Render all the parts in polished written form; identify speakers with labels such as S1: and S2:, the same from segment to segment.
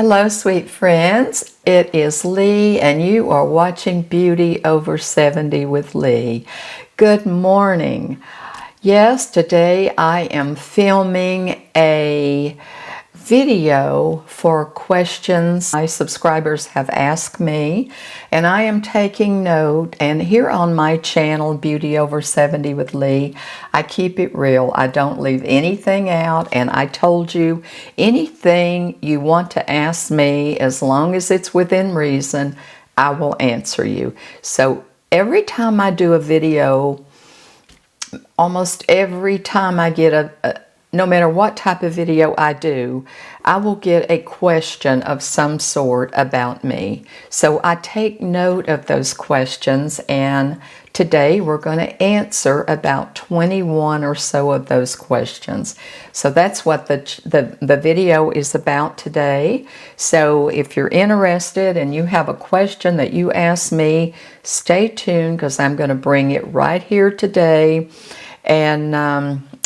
S1: Hello, sweet friends. It is Lee, and you are watching Beauty Over 70 with Lee. Good morning. Yes, today I am filming a video for questions my subscribers have asked me, and I am taking note. And here on my channel, Beauty Over 70 with Lee, I keep it real. I don't leave anything out, and I told you anything you want to ask me, as long as it's within reason, I will answer you. So every time I do a video, almost every time I get no matter what type of video I do, I will get a question of some sort about me. So I take note of those questions, and today we're going to answer about 21 or so of those questions. So that's what the video is about today. So if you're interested and you have a question that you ask me, stay tuned, because I'm going to bring it right here today. And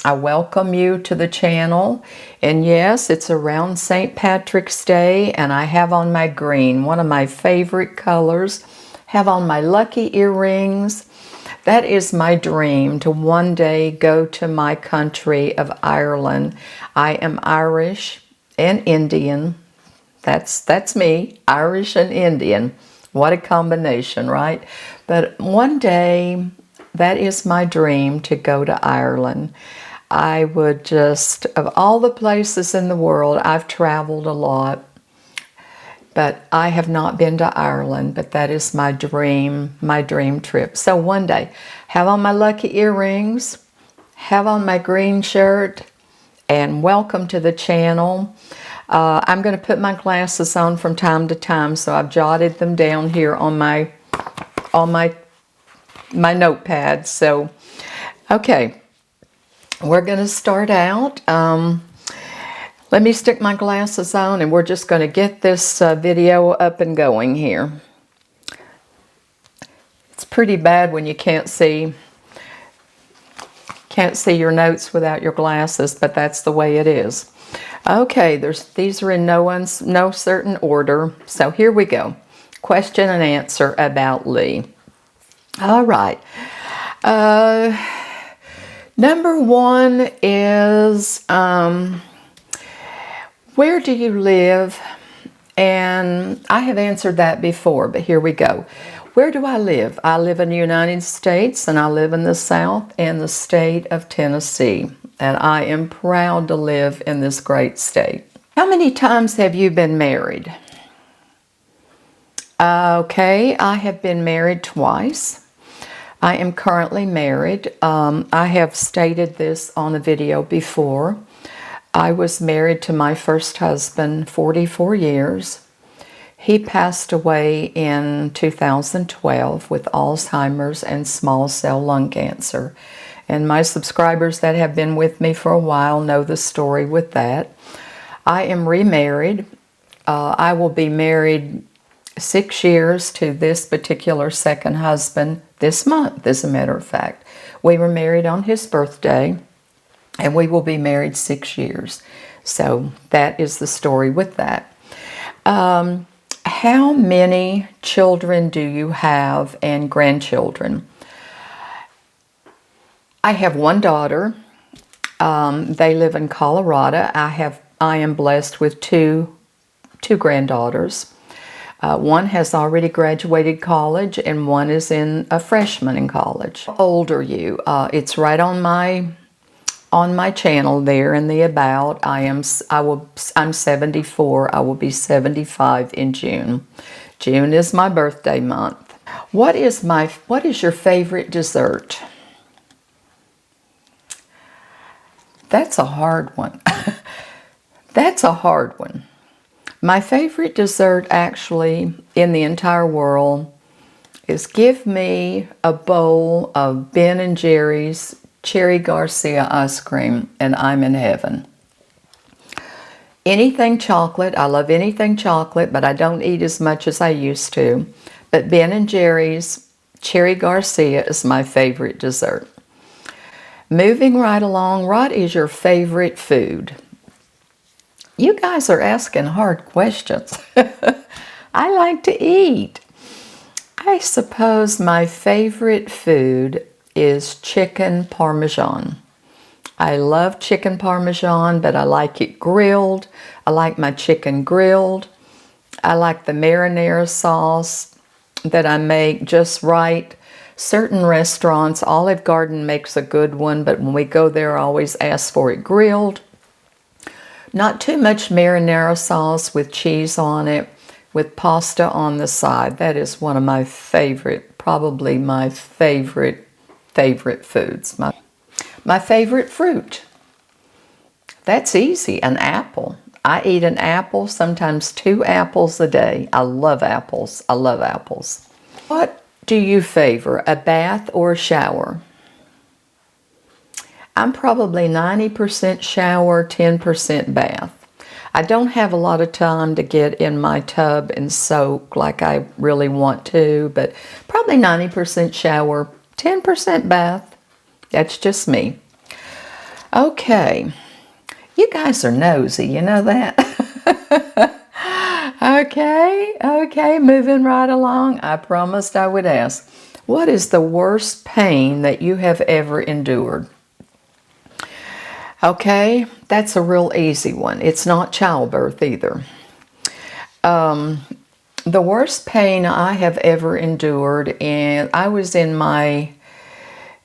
S1: I welcome you to the channel. And yes, it's around St. Patrick's Day, and I have on my green, one of my favorite colors. Have on my lucky earrings. That is my dream, to one day go to my country of Ireland. I am Irish and Indian. That's me, Irish and Indian. What a combination, right? But one day, that is my dream, to go to Ireland. I would just, of all the places in the world, I've traveled a lot, but I have not been to Ireland, but that is my dream trip. So one day, have on my lucky earrings, have on my green shirt, and welcome to the channel. I'm going to put my glasses on from time to time, so I've jotted them down here on my notepad. So, okay, we're going to start out. Let me stick my glasses on, and we're just going to get this video up and going here. It's pretty bad when you can't see your notes without your glasses, but that's the way it is. Okay, these are in no certain order. So here we go. Question and answer about Lee. All right. Number one is, where do you live? And I have answered that before, but here we go. Where do I live? I live in the United States, and I live in the South in the state of Tennessee. And I am proud to live in this great state. How many times have you been married? Okay, I have been married twice. I am currently married. I have stated this on a video before. I was married to my first husband 44 years. He passed away in 2012 with Alzheimer's and small cell lung cancer. And my subscribers that have been with me for a while know the story with that. I am remarried. I will be married 6 years to this particular second husband this month, as a matter of fact. We were married on his birthday, and we will be married 6 years. So that is the story with that. How many children do you have and grandchildren? I have one daughter. They live in Colorado. I am blessed with two granddaughters. One has already graduated college, and one is a freshman in college. How old are you? It's right on my channel there in the about. I'm 74. I will be 75 in June. June is my birthday month. What is your favorite dessert? That's a hard one. That's a hard one. My favorite dessert, actually, in the entire world is, give me a bowl of Ben & Jerry's Cherry Garcia ice cream, and I'm in heaven. Anything chocolate. I love anything chocolate, but I don't eat as much as I used to. But Ben & Jerry's Cherry Garcia is my favorite dessert. Moving right along, what is your favorite food? You guys are asking hard questions. I like to eat. I suppose my favorite food is chicken parmesan. I love chicken parmesan, but I like it grilled. I like my chicken grilled. I like the marinara sauce that I make just right. Certain restaurants, Olive Garden makes a good one, but when we go there, I always ask for it grilled. Not too much marinara sauce with cheese on it, with pasta on the side. That is one of my favorite, probably my favorite foods. My favorite fruit. That's easy, an apple. I eat an apple, sometimes 2 apples a day. I love apples. I love apples. What do you favor, a bath or a shower? I'm probably 90% shower, 10% bath. I don't have a lot of time to get in my tub and soak like I really want to, but probably 90% shower, 10% bath. That's just me. Okay. You guys are nosy, you know that? Okay, moving right along. I promised I would ask. What is the worst pain that you have ever endured? Okay, that's a real easy one. It's not childbirth either. The worst pain I have ever endured, and I was in my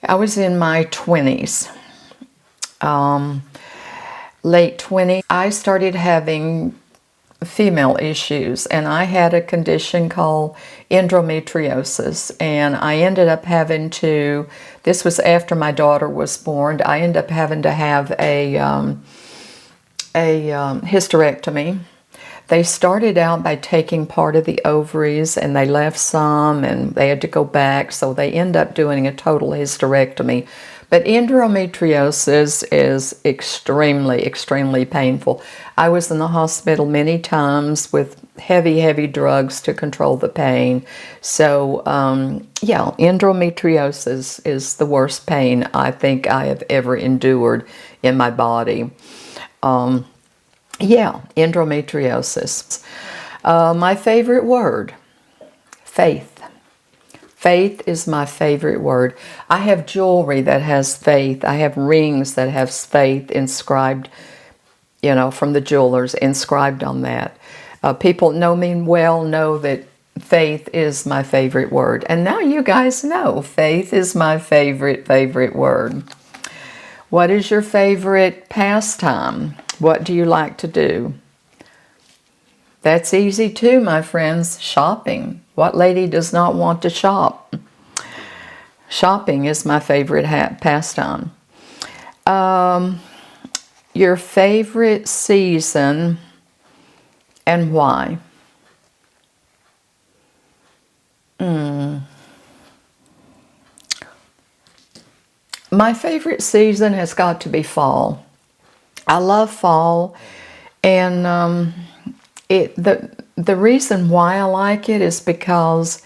S1: 20s, late 20s. I started having female issues, and I had a condition called endometriosis, and I ended up having to, this was after my daughter was born, I ended up having to have a hysterectomy. They started out by taking part of the ovaries, and they left some, and they had to go back, so they end up doing a total hysterectomy. But endometriosis is extremely, extremely painful. I was in the hospital many times with heavy drugs to control the pain. So, yeah, endometriosis is the worst pain I think I have ever endured in my body. Yeah, endometriosis. My favorite word, faith. Faith is my favorite word. I have jewelry that has faith. I have rings that have faith inscribed, you know, from the jewelers, inscribed on that. People know me well, know that faith is my favorite word. And now you guys know faith is my favorite word. What is your favorite pastime? What do you like to do? That's easy too, my friends. Shopping. What lady does not want to shop? Shopping is my favorite pastime. Your favorite season and why? My favorite season has got to be fall. I love fall, and the reason why I like it is because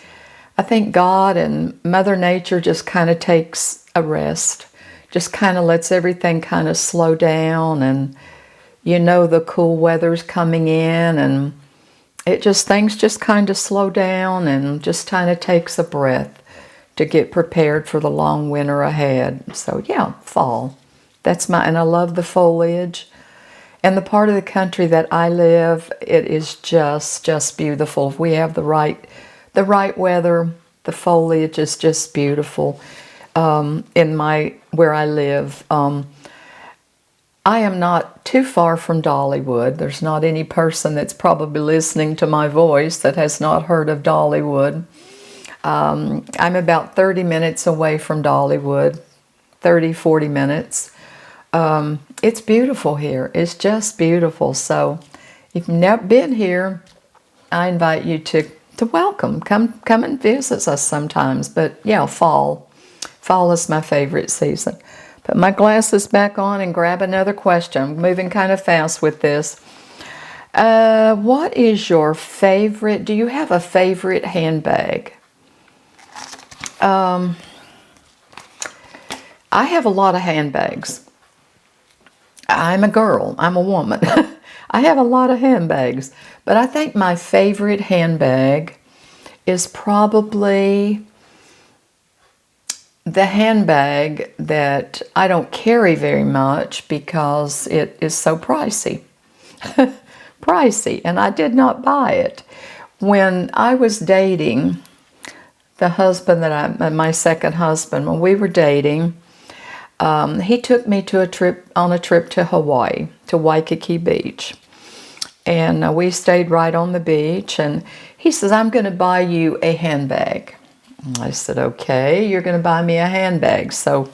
S1: I think God and Mother Nature just kind of takes a rest, just kind of lets everything kind of slow down, and you know the cool weather's coming in, and things just kind of slow down and just kind of takes a breath to get prepared for the long winter ahead. So yeah, fall. And I love the foliage. And the part of the country that I live, it is just beautiful. We have the right weather. The foliage is just beautiful. Where I live, I am not too far from Dollywood. There's not any person that's probably listening to my voice that has not heard of Dollywood. I'm about 30 minutes away from Dollywood, 40 minutes. It's beautiful here. It's just beautiful. So if you've never been here, I invite you to welcome. Come and visit us sometimes. But yeah, fall. Fall is my favorite season. Put my glasses back on and grab another question. I'm moving kind of fast with this. What is your favorite? Do you have a favorite handbag? I have a lot of handbags. I'm a girl. I'm a woman. I have a lot of handbags, but I think my favorite handbag is probably the handbag that I don't carry very much because it is so pricey. Pricey, and I did not buy it. When I was dating the husband my second husband, when we were dating, he took me to on a trip to Hawaii, to Waikiki Beach. And we stayed right on the beach, and he says, I'm going to buy you a handbag. I said, okay, you're going to buy me a handbag. So,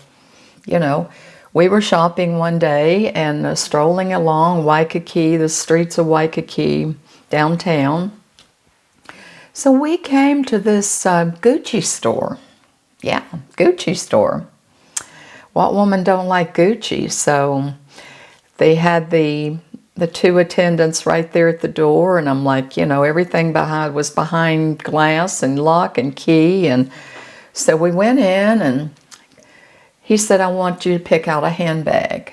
S1: you know, we were shopping one day and strolling along Waikiki, the streets of Waikiki, downtown. So we came to this Gucci store. Yeah, Gucci store. What woman don't like Gucci? So they had the two attendants right there at the door, and I'm like, you know, everything was behind glass and lock and key. And so we went in, and he said, I want you to pick out a handbag.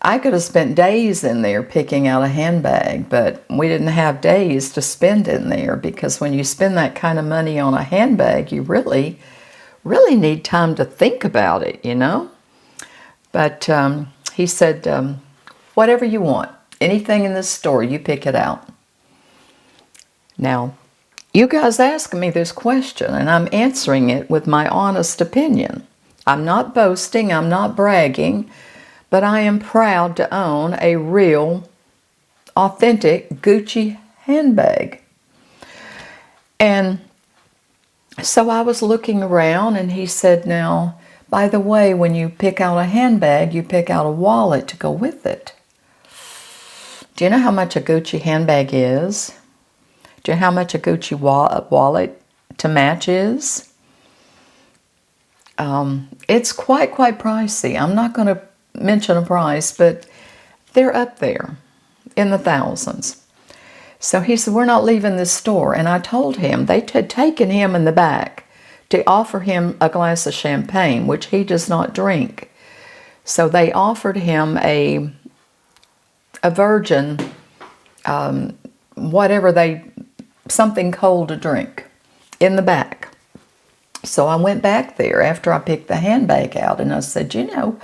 S1: I could have spent days in there picking out a handbag, but we didn't have days to spend in there, because when you spend that kind of money on a handbag, you really need time to think about it, you know? But he said, whatever you want, anything in this store, you pick it out. Now, you guys asked me this question, and I'm answering it with my honest opinion. I'm not boasting, I'm not bragging, but I am proud to own a real, authentic Gucci handbag. And so I was looking around, and he said, now, by the way, when you pick out a handbag, you pick out a wallet to go with it. Do you know how much a Gucci handbag is? Do you know how much a Gucci wallet to match is? It's quite pricey. I'm not going to mention a price, but they're up there in the thousands. So he said, we're not leaving this store. And I told him they had taken him in the back to offer him a glass of champagne, which he does not drink. So they offered him a virgin, something cold to drink in the back. So I went back there after I picked the handbag out, and I said, you know,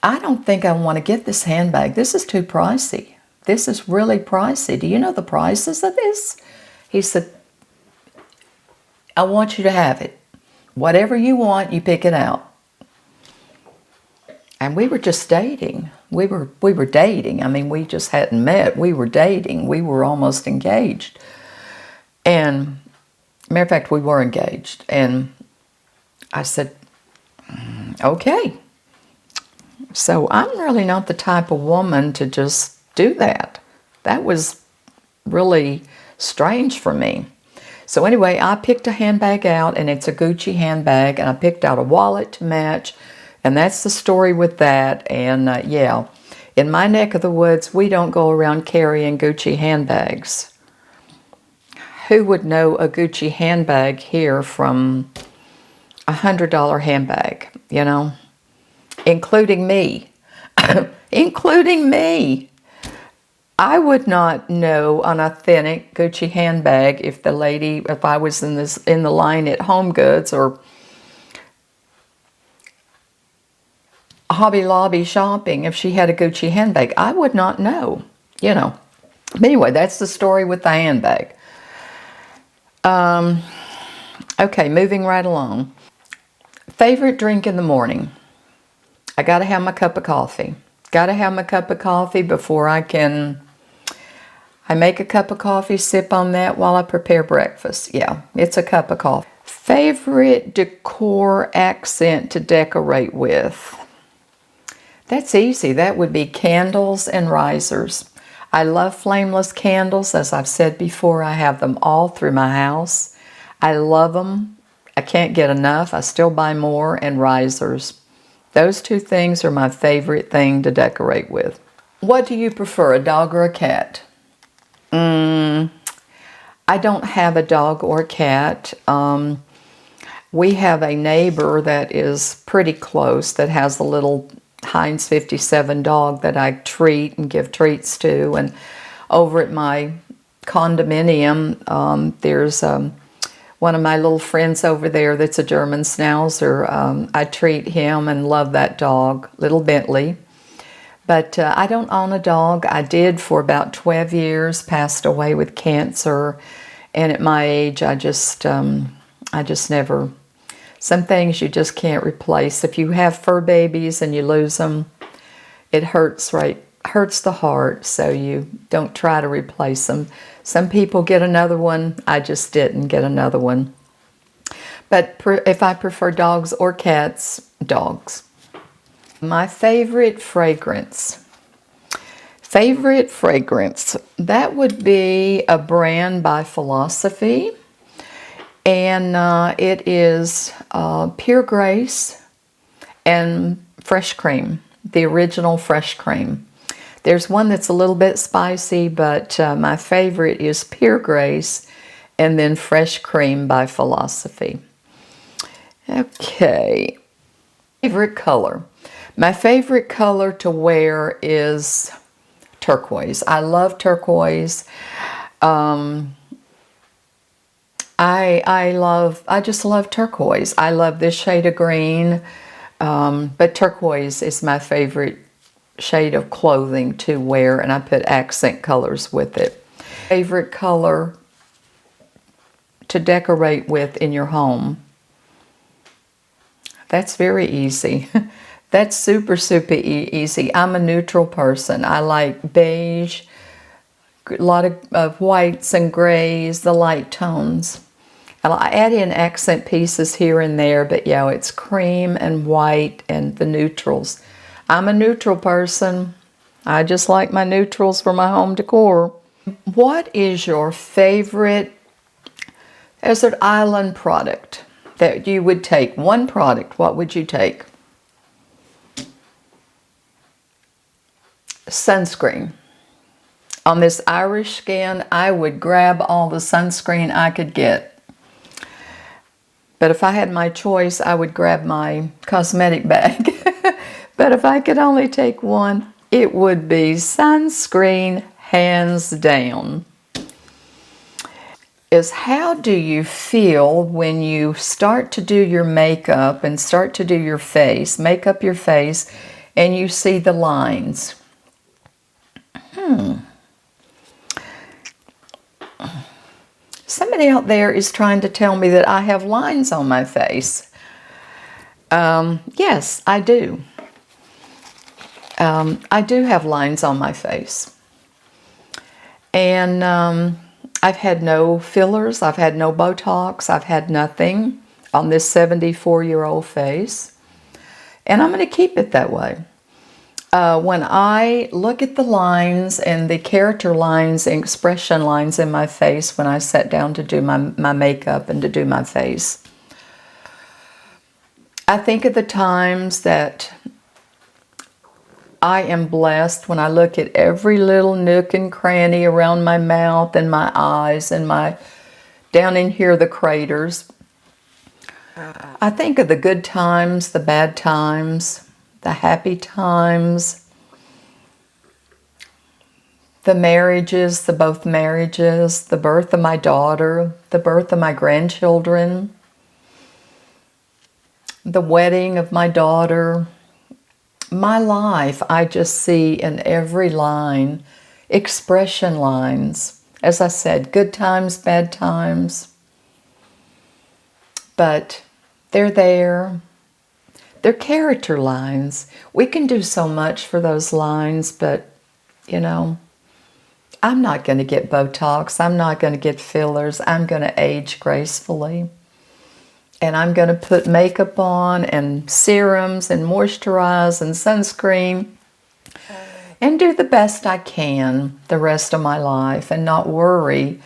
S1: I don't think I want to get this handbag. This is too pricey. This is really pricey. Do you know the prices of this? He said, I want you to have it. Whatever you want, you pick it out. And we were just dating. We were dating. I mean, we just hadn't met. We were dating. We were almost engaged. And, matter of fact, we were engaged. And I said, okay. So I'm really not the type of woman to just do that. That was really strange for me. So anyway, I picked a handbag out, and it's a Gucci handbag, and I picked out a wallet to match, and that's the story with that. And yeah, in my neck of the woods, we don't go around carrying Gucci handbags. Who would know a Gucci handbag here from $100 handbag, you know? Including me. Including me. I would not know an authentic Gucci handbag if I was in the line at Home Goods or Hobby Lobby shopping, if she had a Gucci handbag. I would not know, you know. But anyway, that's the story with the handbag. Okay, moving right along. Favorite drink in the morning. I gotta have my cup of coffee. Gotta have my cup of coffee before I make a cup of coffee, sip on that while I prepare breakfast. Yeah, it's a cup of coffee. Favorite decor accent to decorate with. That's easy. That would be candles and risers. I love flameless candles. As I've said before, I have them all through my house. I love them. I can't get enough. I still buy more. And risers. Those two things are my favorite thing to decorate with. What do you prefer, a dog or a cat? I don't have a dog or cat. we have a neighbor that is pretty close that has a little Heinz 57 dog that I treat and give treats to. And over at my condominium, there's one of my little friends over there that's a German Schnauzer. I treat him and love that dog, little Bentley. But I don't own a dog. I did for about 12 years, passed away with cancer. And at my age, I just never, some things you just can't replace. If you have fur babies and you lose them, it hurts the heart, so you don't try to replace them. Some people get another one. I just didn't get another one. But if I prefer dogs or cats, dogs. My favorite fragrance. That would be a brand by Philosophy. And it is Pure Grace and Fresh Cream, the original Fresh Cream. There's one that's a little bit spicy, but my favorite is Pure Grace and then Fresh Cream by Philosophy. Okay, favorite color. My favorite color to wear is turquoise. I love turquoise. I just love turquoise. I love this shade of green, but turquoise is my favorite shade of clothing to wear, and I put accent colors with it. Favorite color to decorate with in your home. That's very easy. That's super easy. I'm a neutral person. I like beige, a lot of whites and grays, the light tones. I add in accent pieces here and there, but yeah, it's cream and white and the neutrals. I'm a neutral person. I just like my neutrals for my home decor. What is your favorite desert island product that you would take? One product, what would you take? Sunscreen. On this Irish skin, I would grab all the sunscreen I could get. But if I had my choice, I would grab my cosmetic bag. But if I could only take one, it would be sunscreen, hands down. Is how do you feel when you start to do your makeup and start to do your face, make up your face, and you see the lines? Somebody out there is trying to tell me that I have lines on my face. Yes, I do. I do have lines on my face. And I've had no fillers. I've had no Botox. I've had nothing on this 74-year-old face. And I'm going to keep it that way. When I look at the lines and the character lines and expression lines in my face when I sat down to do my makeup and to do my face, I think of the times that I am blessed when I look at every little nook and cranny around my mouth and my eyes and down in here, the craters. I think of the good times, the bad times, the happy times, the marriages, both marriages, the birth of my daughter, the birth of my grandchildren, the wedding of my daughter. My life, I just see in every line, expression lines. As I said, good times, bad times. But they're there. They're character lines. We can do so much for those lines, but, you know, I'm not going to get Botox. I'm not going to get fillers. I'm going to age gracefully. And I'm going to put makeup on and serums and moisturize and sunscreen and do the best I can the rest of my life and not worry.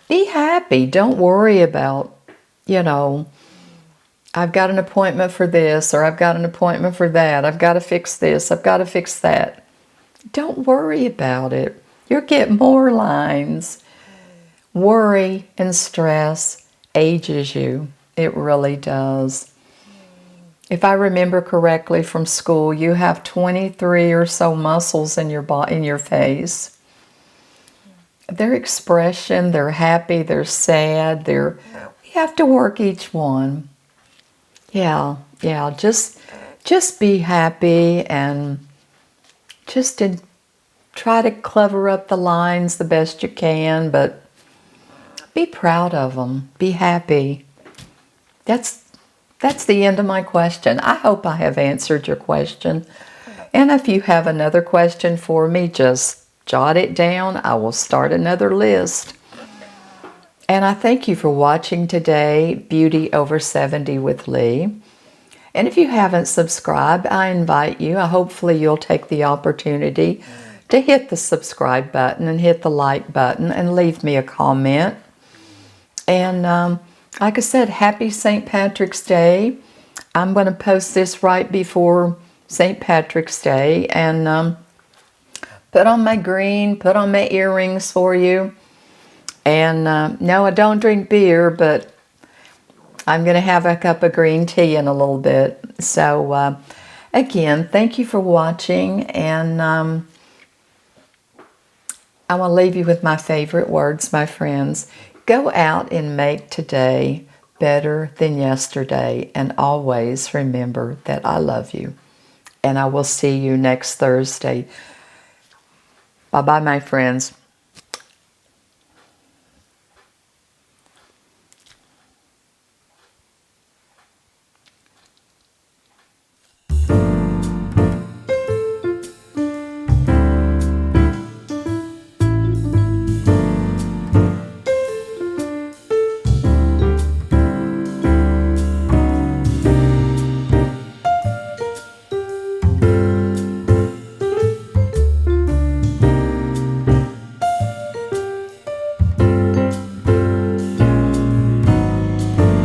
S1: Be happy. Don't worry about, you know, I've got an appointment for this or I've got an appointment for that. I've got to fix this. I've got to fix that. Don't worry about it. You'll get more lines. Worry and stress ages you. It really does. If I remember correctly from school, you have 23 or so muscles in your face. Their expression, they're happy, they're sad, we have to work each one. Yeah, just be happy and just try to clever up the lines the best you can, but be proud of them. Be happy. That's the end of my question. I hope I have answered your question. And if you have another question for me, just jot it down. I will start another list. And I thank you for watching today, Beauty Over 70 with Lee. And if you haven't subscribed, I invite you. Hopefully you'll take the opportunity to hit the subscribe button and hit the like button and leave me a comment. And like I said, happy St. Patrick's Day. I'm going to post this right before St. Patrick's Day and put on my green, put on my earrings for you. And no, I don't drink beer, but I'm going to have a cup of green tea in a little bit. So again, thank you for watching, and I want to leave you with my favorite words, my friends. Go out and make today better than yesterday, and always remember that I love you. And I will see you next Thursday. Bye-bye, my friends.